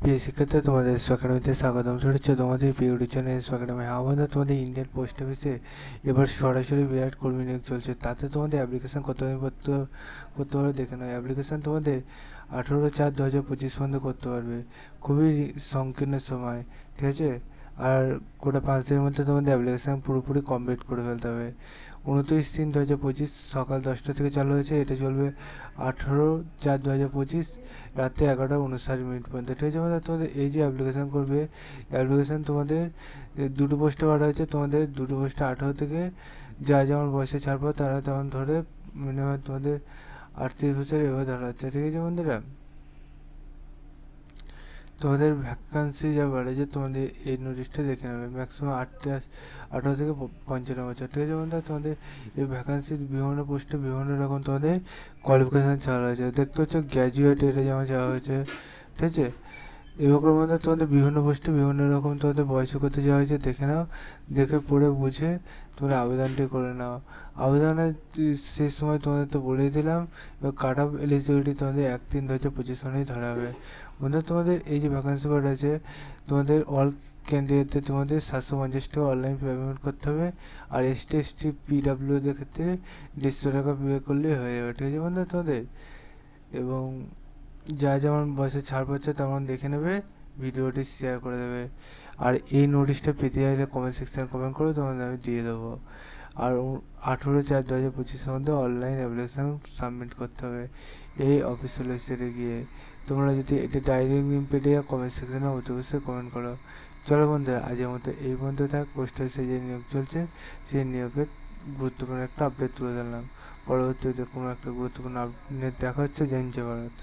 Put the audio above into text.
প্রিয় শিক্ষার্থী, তোমাদের এসো একাডেমিতে স্বাগতম। সেটা হচ্ছে তোমাদের প্রিয় চ্যানেল এসো একাডেমি। হ্যাঁ বন্ধুরা, তোমাদের ইন্ডিয়ান পোস্ট অফিসে এবার সরাসরি বিরাট কর্মী নিয়োগ চলছে। তাতে তোমাদের অ্যাপ্লিকেশান কত করতে পারবে দেখে নাও। অ্যাপ্লিকেশান তোমাদের 18/4/2025 পর্যন্ত করতে পারবে। খুবই সংকীর্ণ সময়, ঠিক আছে। আর গোটা 5 দিনের মধ্যে তোমাদের অ্যাপ্লিকেশান পুরোপুরি কমপ্লিট করে ফেলতে হবে। 29/3/2025 সকাল 10টা থেকে চালু হয়েছে। এটা চলবে 18/4/2025 রাত্রে 11:59 পর্যন্ত, ঠিক আছে। মানে তোমাদের এই যে অ্যাপ্লিকেশান করবে, অ্যাপ্লিকেশান তোমাদের দুটো পোস্টে করা হয়েছে। তোমাদের দুটো পোস্টে 18 থেকে যেমন বয়সে ছাড় পাও তারা তেমন ধরে মিনিমাম তোমাদের 38 বছর এভাবে ধরা হচ্ছে, ঠিক আছে বন্ধুরা। তোমাদের ভ্যাকান্সি যা বাড়েছে তোমাদের এই নোটিশটা দেখে নেবে। ম্যাক্সিমাম 18 থেকে 55 বছর, ঠিক আছে বন্ধুরা। তোমাদের এই ভ্যাকান্সির বিভিন্ন পোস্টে বিভিন্ন রকম তোমাদের কোয়ালিফিকেশান ছাড়া হয়েছে। দেখতে পাচ্ছ গ্র্যাজুয়েট এটা যেমন চাওয়া হয়েছে, ঠিক আছে। এরকম মধ্যে তোমাদের বিভিন্ন পোস্টে বিভিন্ন রকম তোমাদের বয়স করতে যাওয়া হয়েছে। দেখে নাও, দেখে পড়ে বুঝে তোমরা আবেদনটি করে নাও। আবেদনের শেষ সময় তোমাদের তো বলেই দিলাম। এবার কাট অফ এলিজিবিলিটি তোমাদের 1/3/2025 সনেই ধরা হবে। বন্ধুরা, তোমাদের এই যে ভ্যাকান্সি বার আছে, তোমাদের অল ক্যান্ডিডেটদের তোমাদের 750 টাকা অনলাইন পেমেন্ট করতে হবে। আর ST/ST PWদের ক্ষেত্রে 150 টাকা পে করলেই হয়ে যাবে, ঠিক আছে বন্ধুরা তোমাদের। এবং যা যেমন বয়সে ছাড় পাচ্ছে তেমন দেখে নেবে, ভিডিওটি শেয়ার করে দেবে। আর এই নোটিশটা পেতে চাইলে কমেন্ট সেকশানে কমেন্ট করে তোমাদের আমি দিয়ে দেবো। আর 18/4/2025 মধ্যে অনলাইন অ্যাপ্লিকেশান সাবমিট করতে হবে এই অফিসিয়াল ওয়েবসাইটে গিয়ে। তোমরা যদি এটা ডাইরেক্ট লিঙ্ক পেতে যাও কমেন্ট সেকশানে অবশ্যই কমেন্ট করো। চলো বন্ধুরা, আজকের মতো এই পর্যন্ত থাক। পোস্ট অফিসে যে নিয়োগ চলছে সেই নিয়োগের গুরুত্বপূর্ণ একটা আপডেট তুলে ধরলাম। পরবর্তীতে কোনো একটা গুরুত্বপূর্ণ আপডেট দেখা হচ্ছে। জয় হিন্দ, জয় ভারত।